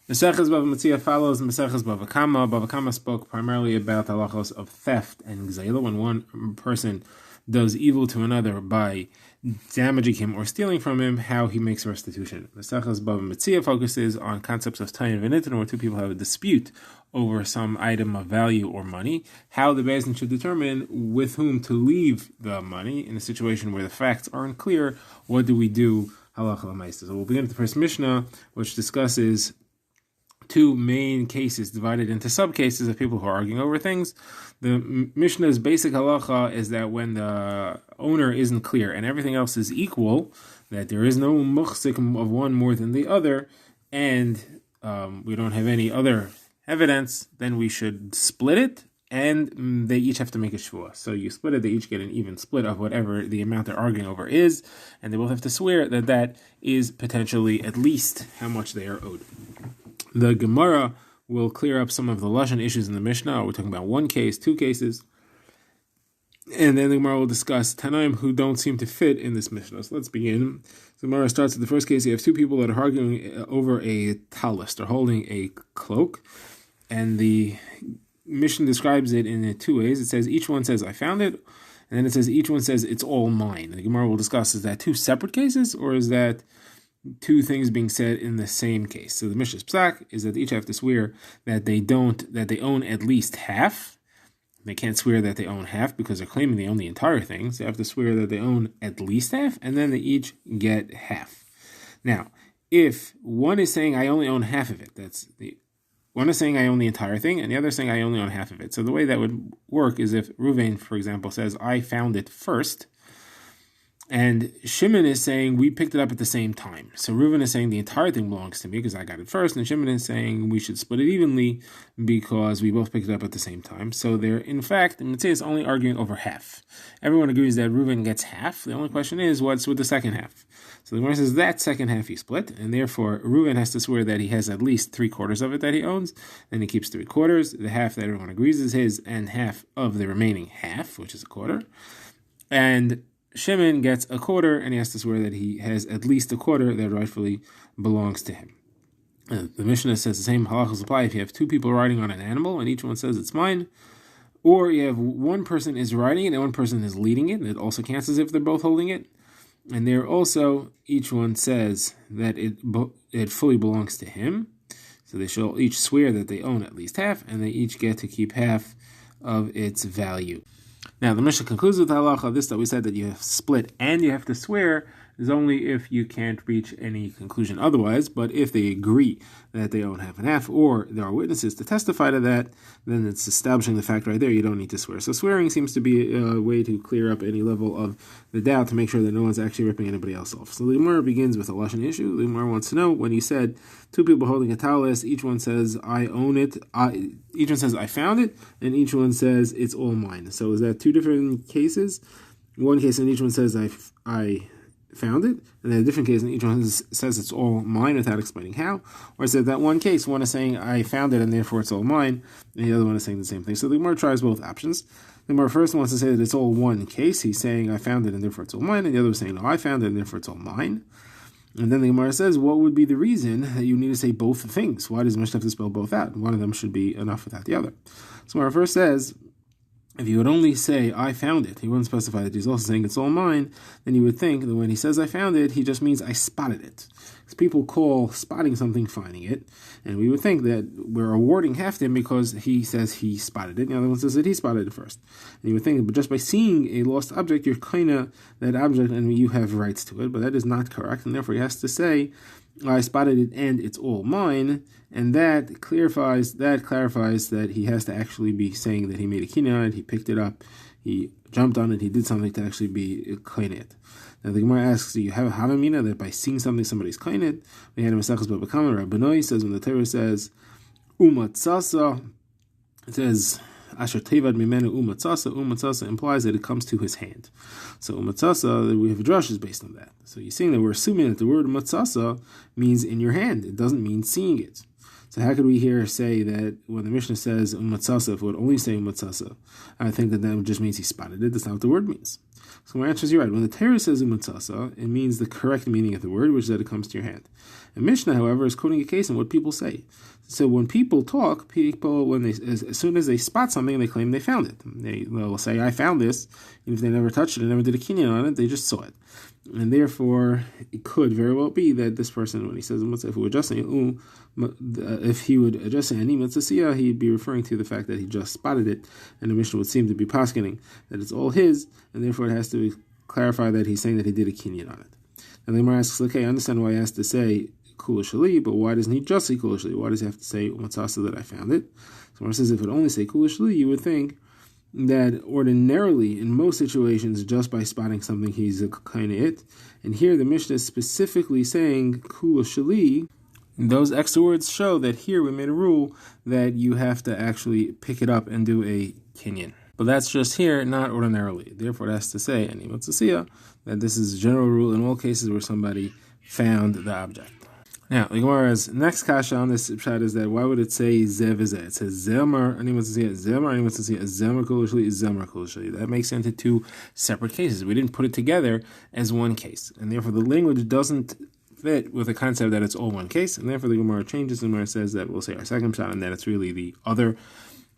Maseches Bava Metzia follows Maseches Bava Kama. Bava Kama spoke primarily about halachos of theft and gzeila, when one person does evil to another by damaging him or stealing from him, how he makes restitution. Maseches Bava Metzia focuses on concepts of tayin v'nitin, where two people have a dispute over some item of value or money, how the Beis Din should determine with whom to leave the money in a situation where the facts aren't clear. What do we do? Halacha l'maisa. So we'll begin with the first Mishnah, which discusses two main cases divided into sub-cases of people who are arguing over things. The Mishnah's basic halacha is that when the owner isn't clear and everything else is equal, that there is no muhsik of one more than the other, and we don't have any other evidence, then we should split it, and they each have to make a shvuah. So you split it, they each get an even split of whatever the amount they're arguing over is, and they both have to swear that that is potentially at least how much they are owed. The Gemara will clear up some of the lashon issues in the Mishnah. We're talking about one case, two cases, and then the Gemara will discuss Tanaim who don't seem to fit in this Mishnah. So let's begin. The Gemara starts with the first case. You have two people that are arguing over a talis. They're holding a cloak, and the Mishnah describes it in two ways. It says each one says, I found it, and then it says each one says, it's all mine. And the Gemara will discuss, is that two separate cases, or is that two things being said in the same case? So the Mishnah's psak is that they each have to swear that they own at least half. They can't swear that they own half because they're claiming they own the entire thing. So they have to swear that they own at least half, and then they each get half. Now, if one is saying I only own half of it, one is saying I own the entire thing, and the other is saying I only own half of it. So the way that would work is if Reuven, for example, says I found it first, and Shimon is saying we picked it up at the same time. So Reuven is saying the entire thing belongs to me because I got it first, and Shimon is saying we should split it evenly because we both picked it up at the same time. So they're, in fact, Metzia is only arguing over half. Everyone agrees that Reuven gets half. The only question is what's with the second half. So the Gemara says that second half he split, and therefore Reuven has to swear that he has at least 3/4 of it that he owns, and he keeps 3/4. The half that everyone agrees is his, and half of the remaining half, which is a quarter. And Shimon gets 1/4, and he has to swear that he has at least 1/4 that rightfully belongs to him. The Mishnah says the same halachas apply if you have two people riding on an animal, and each one says it's mine, or you have one person is riding it and one person is leading it, and it also counts as if they're both holding it. And there also, each one says that it fully belongs to him. So they shall each swear that they own at least half, and they each get to keep half of its value. Now, the Mishnah concludes with the halacha, this that we said that you have split and you have to swear is only if you can't reach any conclusion otherwise, but if they agree that they own half and half, or there are witnesses to testify to that, then it's establishing the fact right there, you don't need to swear. So swearing seems to be a way to clear up any level of the doubt to make sure that no one's actually ripping anybody else off. So the Gemara begins with a lashon issue. The Gemara wants to know, when you said two people holding a talis, each one says, I own it, each one says, I found it, and each one says, it's all mine. So is that two different cases? One case, and each one says, I found it, and then a different case, and each one says it's all mine without explaining how. Or is it that one case, one is saying I found it and therefore it's all mine, and the other one is saying the same thing. So the Gemara tries both options. The Gemara first wants to say that it's all one case. He's saying I found it and therefore it's all mine, and the other is saying no, I found it and therefore it's all mine. And then the Gemara says, what would be the reason that you need to say both things? Why does Mishnah have to spell both out? One of them should be enough without the other. So Gemara first says, if you would only say, I found it, he wouldn't specify that he's also saying it's all mine, then you would think that when he says I found it, he just means I spotted it. Because people call spotting something finding it, and we would think that we're awarding half to him because he says he spotted it, and the other one says that he spotted it first. And you would think, but just by seeing a lost object, you're kind of that object and you have rights to it, but that is not correct, and therefore he has to say, I spotted it and it's all mine, and that clarifies that he has to actually be saying that he made a kinyan on it, he picked it up, he jumped on it, he did something to actually be kainet. Now the Gemara asks, do you have a havamina that by seeing something somebody's kainet? We had a Maseches Bava Kama, Rabbi Noi says when the Torah says umatzasa, it says Asher tevad mimenu umatzasa implies that it comes to his hand. So umatzasa, we have a drush is based on that. So you're seeing that we're assuming that the word matzasa means in your hand. It doesn't mean seeing it. So how could we here say that when the Mishnah says umatzasa, if it would only say umatzasa, I think that just means he spotted it. That's not what the word means. So my answer is you're right. When the Torah says umatzasa, it means the correct meaning of the word, which is that it comes to your hand. And Mishnah, however, is quoting a case in what people say. So when people talk, when they as soon as they spot something, they claim they found it. They'll say, "I found this," even if they never touched it and never did a kinyan on it, they just saw it. And therefore, it could very well be that this person, when he says if he would just say ani mitzvah, he'd be referring to the fact that he just spotted it, and the Mishnah would seem to be poskening that it's all his, and therefore it has to clarify that he's saying that he did a kinyan on it. And the Gemara asks, okay, I understand why he has to say kula shali, but why doesn't he just say kula shali? Why does he have to say matzasa that I found it? So Gemara says if it only say kula shali, you would think that ordinarily, in most situations, just by spotting something, he's a kind of it. And here the Mishnah is specifically saying kula shali. Those extra words show that here we made a rule that you have to actually pick it up and do a kinyan. But that's just here, not ordinarily. Therefore, it has to say ani mitzvah, that this is a general rule in all cases where somebody found the object. Now, the Gemara's next kasha on this pshat is that why would it say zeh v'zeh? It says zemar ani mitzvah, zemar ani mitzvah, zemar kula shali, zemar kula shali. That makes it into two separate cases. We didn't put it together as one case, and therefore the language doesn't fit with the concept that it's all one case, and therefore the Gemara changes. The Gemara says that we'll say our second pshat, and that it's really the other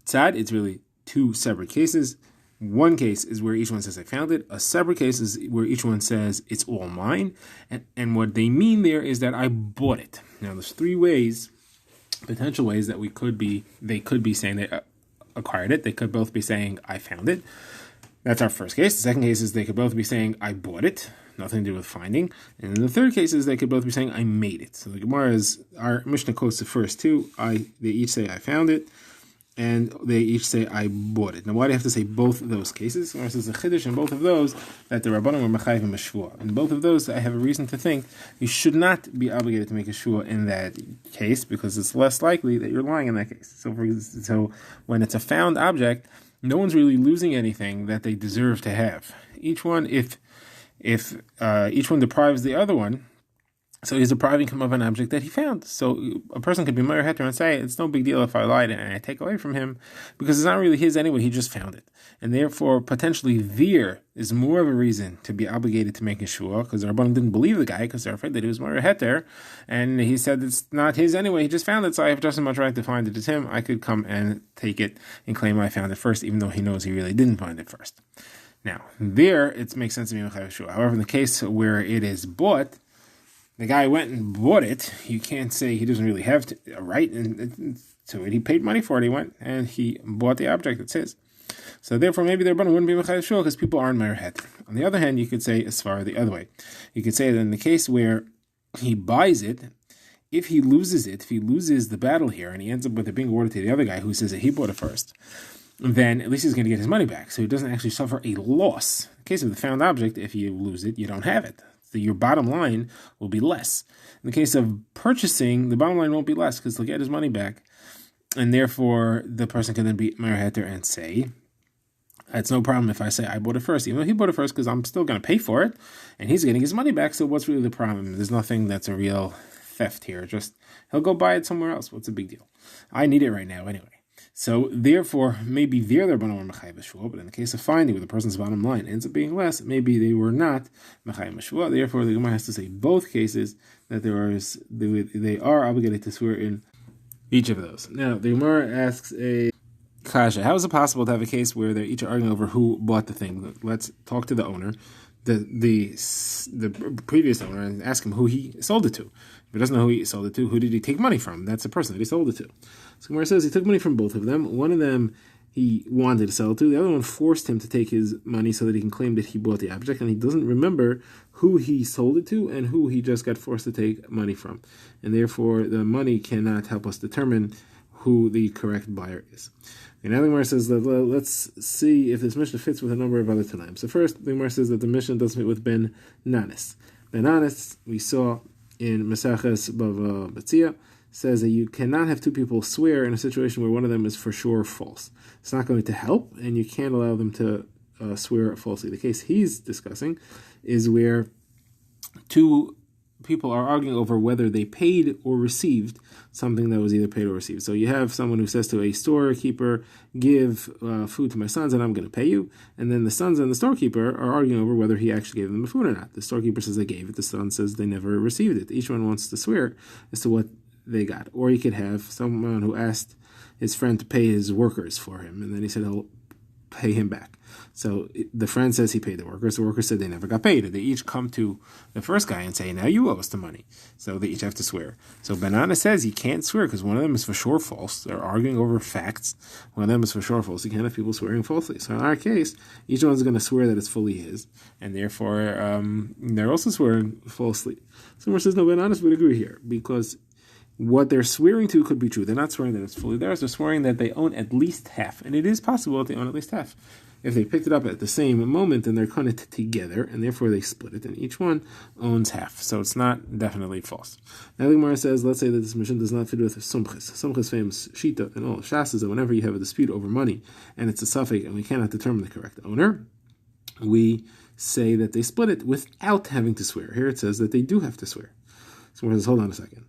tzad. It's really two separate cases. One case is where each one says I found it. A separate case is where each one says it's all mine. And what they mean there is that I bought it. Now there's three ways, potential ways that they could be saying they acquired it. They could both be saying I found it. That's our first case. The second case is they could both be saying I bought it. Nothing to do with finding. And in the third case is they could both be saying I made it. So the Gemara our Mishnah quotes the first two. They each say I found it. And they each say, I bought it. Now, why do you have to say both of those cases? So there's a chiddush in both of those that the Rabbanim were mechayiv and shvua. In both of those, I have a reason to think you should not be obligated to make a shvua in that case because it's less likely that you're lying in that case. So when it's a found object, no one's really losing anything that they deserve to have. Each one, if each one deprives the other one, so he's depriving him of an object that he found. So a person could be Meir Heter and say, it's no big deal if I lied and I take away from him, because it's not really his anyway, he just found it. And therefore, potentially, there is more of a reason to be obligated to make a shua, because the Rabbanim didn't believe the guy, because they're afraid that he was Meir Heter, and he said it's not his anyway, he just found it, so I have just as much right to find it as him. I could come and take it and claim I found it first, even though he knows he really didn't find it first. Now, there, it makes sense to be Mechayev shua. However, in the case where it is bought, the guy went and bought it. You can't say he doesn't really have a right to it. He paid money for it. He went and he bought the object. It's his. So therefore, maybe the Rabbanim wouldn't be mechayev shua because people aren't Meir Heter. On the other hand, you could say as far the other way. You could say that in the case where he buys it, if he loses the battle here, and he ends up with it being awarded to the other guy who says that he bought it first, then at least he's going to get his money back. So he doesn't actually suffer a loss. In the case of the found object, if you lose it, you don't have it. Your bottom line will be less. In the case of purchasing, the bottom line won't be less because he'll get his money back. And therefore, the person can then be Meir Heter and say, it's no problem if I say I bought it first, even though he bought it first because I'm still going to pay for it and he's getting his money back. So what's really the problem? There's nothing that's a real theft here. Just he'll go buy it somewhere else. What's the big deal? I need it right now anyway. So therefore, maybe they're Rabbanim were mechayev shua, but in the case of finding where the person's bottom line ends up being less, maybe they were not mechayev shua. Therefore, the Gemara has to say both cases that they are obligated to swear in each of those. Now, the Gemara asks a kasha: how is it possible to have a case where they're each arguing over who bought the thing? Let's talk to the owner, the previous owner, and ask him who he sold it to. If he doesn't know who he sold it to, who did he take money from? That's the person that he sold it to. So Gemara says he took money from both of them. One of them he wanted to sell it to. The other one forced him to take his money so that he can claim that he bought the object, and he doesn't remember who he sold it to and who he just got forced to take money from. And therefore, the money cannot help us determine who the correct buyer is. And now the Gemara says that let's see if this Mishnah fits with a number of other Tanaim. So first, the Gemara says that the Mishnah doesn't fit with Ben Nanis. Ben Nanis, we saw in Maseches Bava Metzia, says that you cannot have two people swear in a situation where one of them is for sure false. It's not going to help, and you can't allow them to swear falsely. The case he's discussing is where two people are arguing over whether they paid or received something that was either paid or received. So you have someone who says to a storekeeper, give food to my sons and I'm going to pay you. And then the sons and the storekeeper are arguing over whether he actually gave them the food or not. The storekeeper says they gave it. The son says they never received it. Each one wants to swear as to what they got. Or you could have someone who asked his friend to pay his workers for him, and then he said he'll pay him back. So the friend says he paid the workers said they never got paid. They each come to the first guy and say, now you owe us the money. So they each have to swear. So Banana says you can't swear because one of them is for sure false. They're arguing over facts. One of them is for sure false. You can't have people swearing falsely. So in our case, each one's going to swear that it's fully his, and therefore they're also swearing falsely. Someone says, no, Bananas would agree here because what they're swearing to could be true. They're not swearing that it's fully theirs. They're swearing that they own at least half. And it is possible that they own at least half. If they picked it up at the same moment, then they're kind of together, and therefore they split it, and each one owns half. So it's not definitely false. Now the Gemara says, let's say that this mission does not fit with Sumchis. Sumchis famous Shita and all of Shas is that whenever you have a dispute over money, and it's a suffix, and we cannot determine the correct owner, we say that they split it without having to swear. Here it says that they do have to swear. So we're going to hold on a second.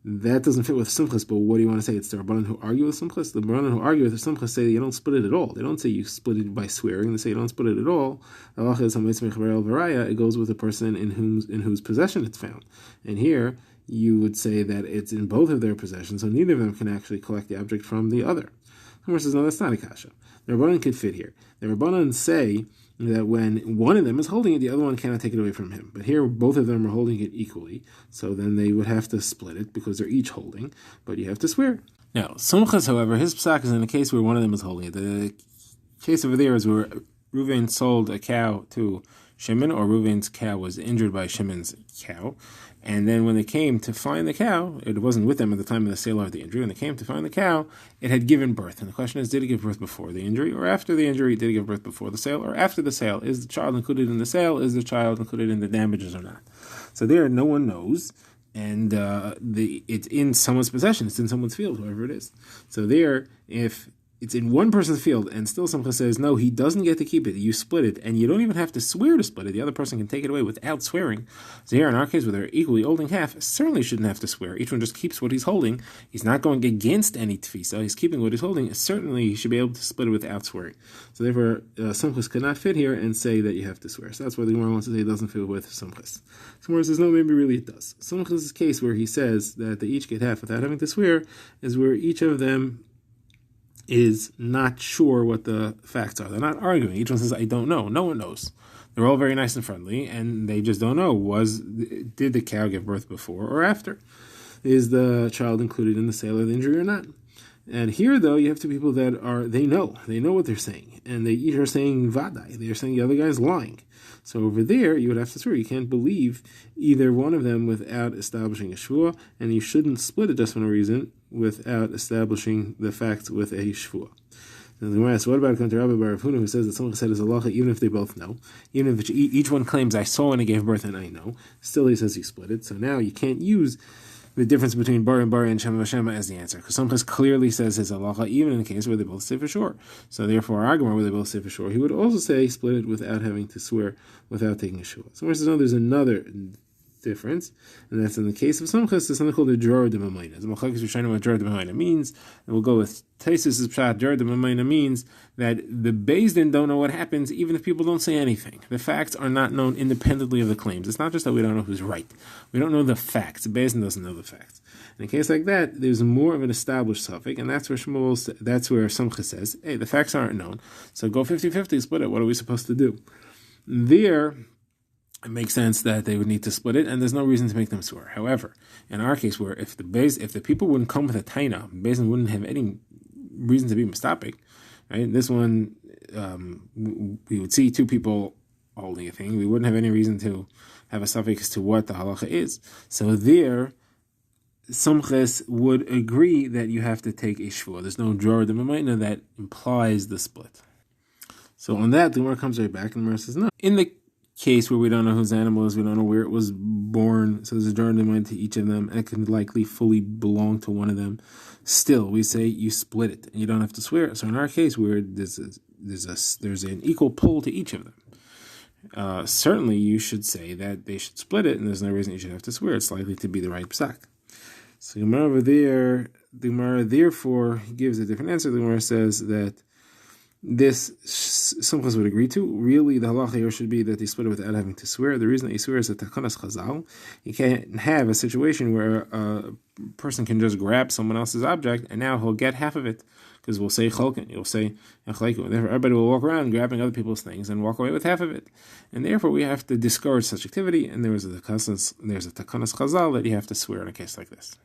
That doesn't fit with Simchas, but what do you want to say? It's the Rabbanan who argue with Simchas. The Rabbanan who argue with Simchas say you don't split it at all. They don't say you split it by swearing. They say you don't split it at all. It goes with the person in whose possession it's found. And here you would say that it's in both of their possessions, so neither of them can actually collect the object from the other. Someone says, no, that's not a kasha. The Rabbanan could fit here. The Rabbanan say that when one of them is holding it, the other one cannot take it away from him. But here, both of them are holding it equally, so then they would have to split it because they're each holding, but you have to swear. Now, Sumchas, however, his psak is in a case where one of them is holding it. The case over there is where Reuven sold a cow to Shimon, or Reuven's cow was injured by Shimon's cow, and then when they came to find the cow, it wasn't with them at the time of the sale or the injury. When they came to find the cow, it had given birth. And the question is, did it give birth before the injury or after the injury? Did it give birth before the sale or after the sale? Is the child included in the sale? Is the child included in the damages or not? So there, no one knows. And it's in someone's possession. It's in someone's field, whoever it is. So there, if it's in one person's field, and still Simcha says, no, he doesn't get to keep it. You split it, and you don't even have to swear to split it. The other person can take it away without swearing. So here, in our case, where they're equally holding half, certainly shouldn't have to swear. Each one just keeps what he's holding. He's not going against any tfisa. He's keeping what he's holding. Certainly, he should be able to split it without swearing. So therefore, Simchas could not fit here and say that you have to swear. So that's why the Gemara wants to say it doesn't fit with Simchas. Gemara says, no, maybe really it does. Simchas' case where he says that they each get half without having to swear is where each of them is not sure what the facts are. They're not arguing. Each one says, I don't know. No one knows. They're all very nice and friendly, and they just don't know. Did the cow give birth before or after? Is the child included in the sale or the injury or not? And here, though, you have two people that they know what they're saying, and they each are saying vadai. They are saying the other guy is lying. So over there, you would have to swear. You can't believe either one of them without establishing a shvua, and you shouldn't split it just for no reason without establishing the facts with a shvua. And the Gemara asks, what about Rabbi Bar Huna, who says that someone said is halacha even if they both know, even if each one claims I saw when he gave birth and I know, still he says he split it. So now you can't use the difference between Bari and Shema Shema as the answer, because Sumchas clearly says his halacha even in the case where they both say for sure. So therefore, our Gemara, where they both say for sure, he would also say split it without having to swear, without taking a shua. Someone says no, there's another difference, and that's in the case of Sumchas, there's something called the Dror de Mamayna. The Machlokes Rishonim what Dror de Mamayna means, and we'll go with Taisus' Pshat. Dror de Mamayna means that the Beis Din don't know what happens even if people don't say anything. The facts are not known independently of the claims. It's not just that we don't know who's right. We don't know the facts. The Beis Din doesn't know the facts. In a case like that, there's more of an established suffix, and that's where Sumchas says, hey, the facts aren't known, so go 50-50, split it. What are we supposed to do? There, it makes sense that they would need to split it, and there's no reason to make them swear. However, in our case, where if the people wouldn't come with a taina, Beis Din wouldn't have any reason to be mistapik, right? This one, we would see two people holding a thing. We wouldn't have any reason to have a suffix as to what the halacha is. So there, Sumchas would agree that you have to take a shvua. There's no dror de mamayna that implies the split. So on that, the Gemara comes right back, and the Gemara says no. In the case where we don't know whose animal is, we don't know where it was born, so there's a dror de mamayna to each of them, and it can likely fully belong to one of them. Still, we say you split it, and you don't have to swear it. So in our case, where there's an equal pull to each of them. certainly you should say that they should split it, and there's no reason you should have to swear. It's likely to be the right psak. So the Gemara therefore gives a different answer. The Gemara says that this Simchas would agree to. Really, the halacha here should be that they split it without having to swear. The reason that you swear is that takanas chazal. You can't have a situation where a person can just grab someone else's object and now he'll get half of it. Because we'll say cholkin, you'll say echlaiku. Everybody will walk around grabbing other people's things and walk away with half of it. And therefore we have to discourage such activity, and there's a takanas chazal that you have to swear in a case like this.